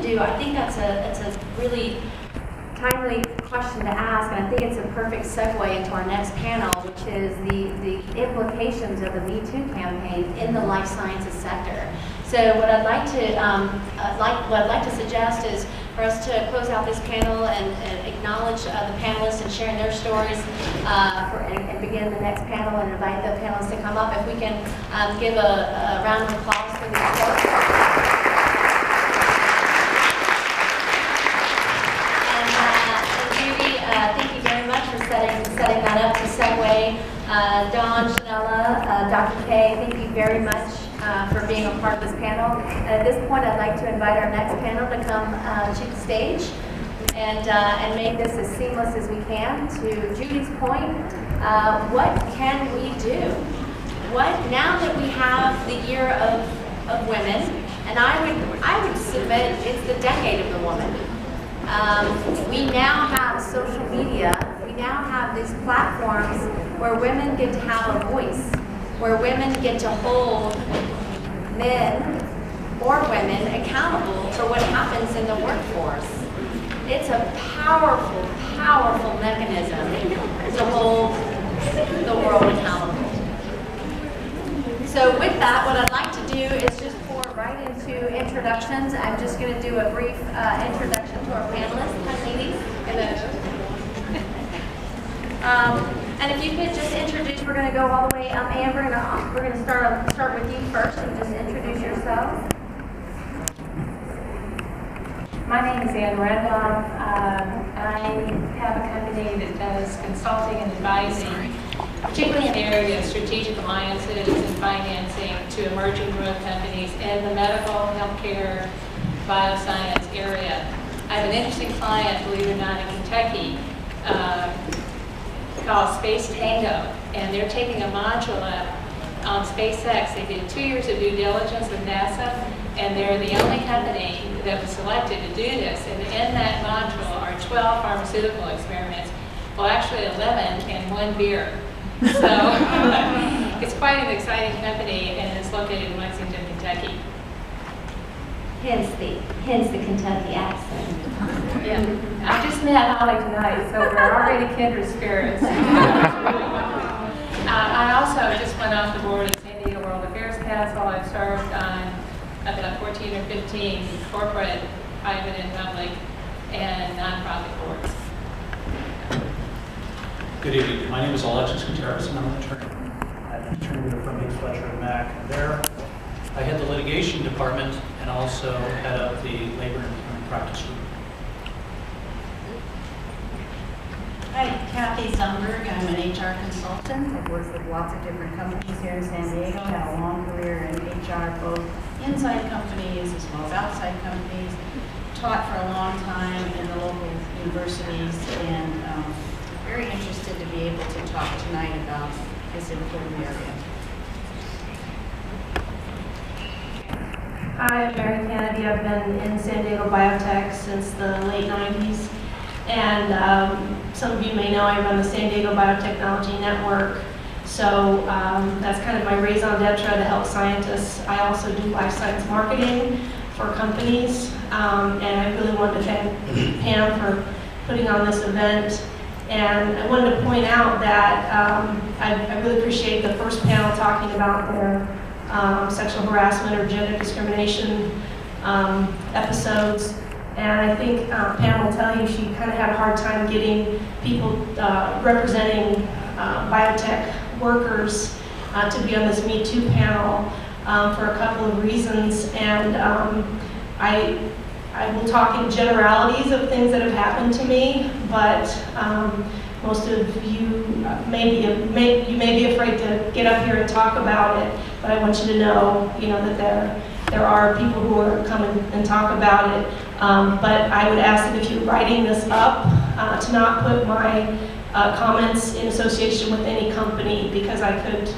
do, I think that's a really timely question to ask, and I think it's a perfect segue into our next panel, which is the implications of the Me Too campaign in the life sciences sector. So what I'd like to suggest is for us to close out this panel and acknowledge the panelists and sharing their stories, and begin the next panel and invite the panelists to come up. If we can give a round of applause for these folks. Thank you very much for setting that up to segue. Dawn, Janella, Dr. Kay, thank you very much for being a part of this panel. And at this point, I'd like to invite our next panel to come to the stage and make this as seamless as we can. To Judy's point, what can we do? Now that we have the year of women, and I would submit it's the decade of the woman. We now have social media. We now have these platforms where women get to have a voice, where women get to hold men or women accountable for what happens in the workforce. It's a powerful, powerful mechanism to hold the world accountable. So with that, what I'd like to do is just pour right into introductions. I'm just going to do a brief introduction to our panelists. Hi, ladies. Hello. And if you could just introduce, we're going to go all the way. Amber, we're going to start with you first, and just introduce yourself. My name is Ann Randolph. I have a company that does consulting and advising, particularly in the area of strategic alliances and financing to emerging growth companies in the medical, healthcare, bioscience area. I have an interesting client, believe it or not, in Kentucky, called Space Tango, and they're taking a module up on SpaceX. They did 2 years of due diligence with NASA, and they're the only company that was selected to do this. And in that module are 12 pharmaceutical experiments, well, actually 11 and 1 beer. So it's quite an exciting company, and it's located in Lexington, Kentucky. Hence the Kentucky accent. Yeah, I just met Holly tonight, so we're already kindred spirits. I also just went off the board of San Diego World Affairs Council. I've served on about 14 or 15 corporate, private and public, and nonprofit boards. Good evening. My name is Alexis Gutierrez, and I'm an attorney. I'm an attorney with Fleming, Fletcher & Mack. And there, I head the litigation department and also head up the labor and employment practice group. Hi, Kathy Sundberg. I'm an HR consultant. I've worked with lots of different companies here in San Diego. I have a long career in HR, both inside companies as well as outside companies. Taught for a long time in the local universities, and very interested to be able to talk tonight about this important area. Hi, I'm Mary Kennedy. I've been in San Diego Biotech since the late 90s. And some of you may know I run the San Diego Biotechnology Network. So that's kind of my raison d'etre to help scientists. I also do life science marketing for companies. And I really wanted to thank Pam for putting on this event. And I wanted to point out that I really appreciate the first panel talking about their sexual harassment or gender discrimination episodes. And I think Pam will tell you she kind of had a hard time getting people representing biotech workers to be on this Me Too panel for a couple of reasons. And I will talk in generalities of things that have happened to me, but most of you may be afraid to get up here and talk about it. But I want you to know, that there are people who are coming and talk about it. But I would ask that if you're writing this up, to not put my comments in association with any company, because I could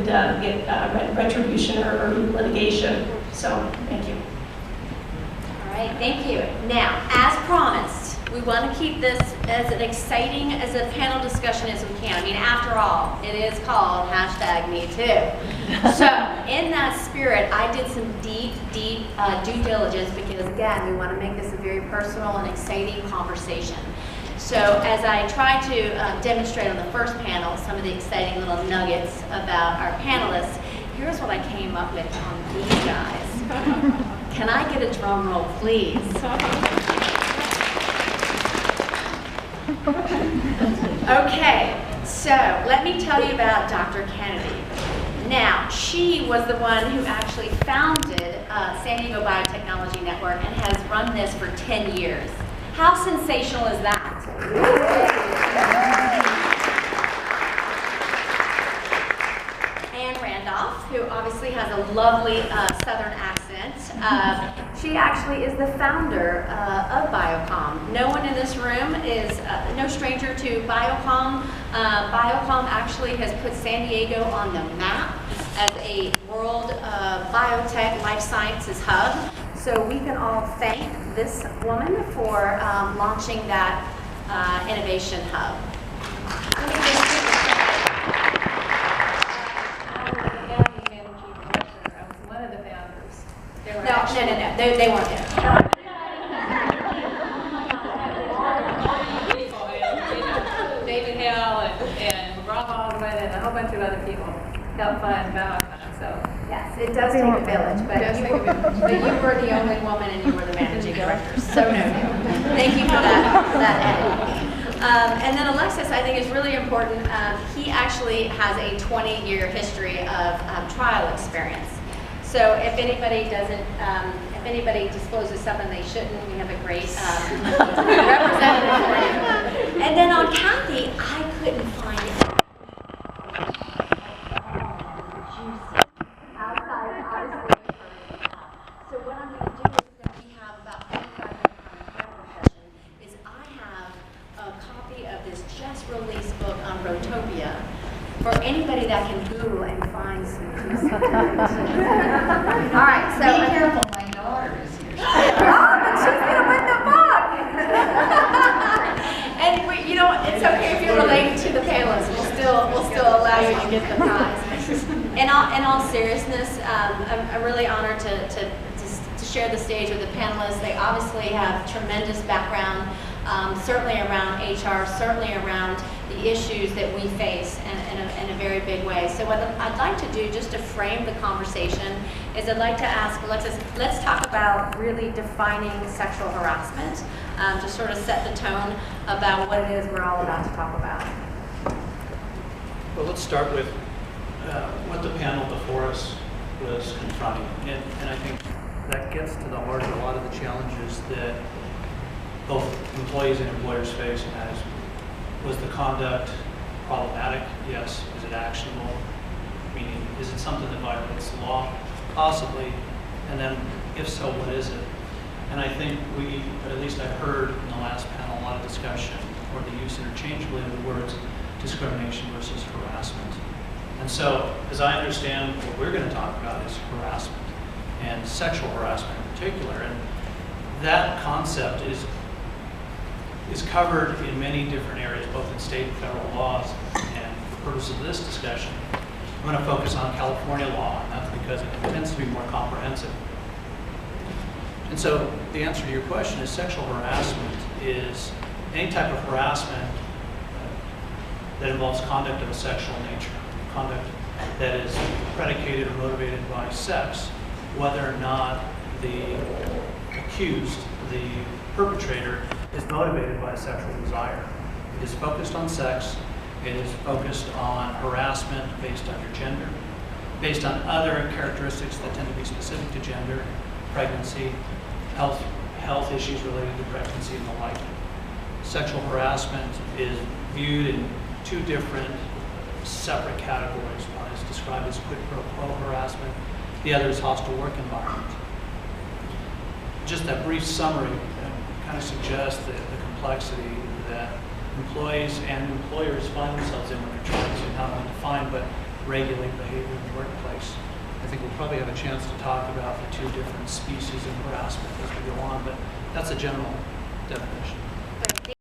get retribution or litigation. So, thank you. All right, thank you. Now, as promised, We want to keep this as an exciting as a panel discussion as we can. I mean, after all, it is called #MeToo. So in that spirit, I did some deep due diligence because, again, we want to make this a very personal and exciting conversation. So as I try to demonstrate on the first panel some of the exciting little nuggets about our panelists, here's what I came up with on these guys. Can I get a drum roll, please? Okay, so let me tell you about Dr. Kennedy. Now, she was the one who actually founded San Diego Biotechnology Network and has run this for 10 years. How sensational is that? Anne Randolph, who obviously has a lovely Southern accent. She actually is the founder of Biocom. No one in this room is no stranger to Biocom. Biocom actually has put San Diego on the map as a world biotech life sciences hub. So we can all thank this woman for launching that innovation hub. No, they weren't there. David Hill and Rob Oswald and a whole bunch of other people helped fund Biocom. So Yes, it does take a village, but you were the only woman and you were the managing director. So no. Thank you for that edit. And then Alexis, I think, is really important. He actually has a 20-year history of trial experience. So if anybody if anybody discloses something they shouldn't, we have a great representative for you. And then on Kathy, I couldn't find it. Outside, obviously. So what I'm going to do is that we have about 45 minutes on a panel session. Is I have a copy of this just released book on Rotopia. For anybody that can Google and find some juicy All right, so Be careful, my daughter is here. she's gonna win the book. And you know, it's okay if you're related to the panelists. We'll still allow you to get the prize. In all seriousness, I'm really honored to share the stage with the panelists. They obviously have tremendous background, certainly around HR, certainly around the issues that we face in a very big way. So what I'd like to do, just to frame the conversation, is I'd like to ask Alexis, let's talk about really defining sexual harassment, to sort of set the tone about what it is we're all about to talk about. Well, let's start with what the panel before us was confronting. And I think that gets to the heart of a lot of the challenges that both employees and employers face. And that is, was the conduct problematic? Yes. Is it actionable? Meaning, is it something that violates the law? Possibly. And then, if so, what is it? And I think we, or at least I've heard in the last panel, a lot of discussion, or the use interchangeably of the words discrimination versus harassment. And so, as I understand, what we're going to talk about is harassment, and sexual harassment in particular. And that concept is covered in many different areas, both in state and federal laws. And for the purpose of this discussion, I'm going to focus on California law, and that's because it tends to be more comprehensive. And so the answer to your question is sexual harassment is any type of harassment that involves conduct of a sexual nature, conduct that is predicated or motivated by sex, whether or not the accused, the perpetrator, is motivated by a sexual desire. It is focused on sex. It is focused on harassment based on your gender, based on other characteristics that tend to be specific to gender, pregnancy, health issues related to pregnancy, and the like. Sexual harassment is viewed in two different separate categories. One is described as quid pro quo harassment. The other is hostile work environment. Just that brief summary kind of suggests the complexity that employees and employers find themselves in when they're trying to not only define but regulate behavior in the workplace. I think we'll probably have a chance to talk about the two different species of harassment as we go on, but that's a general definition.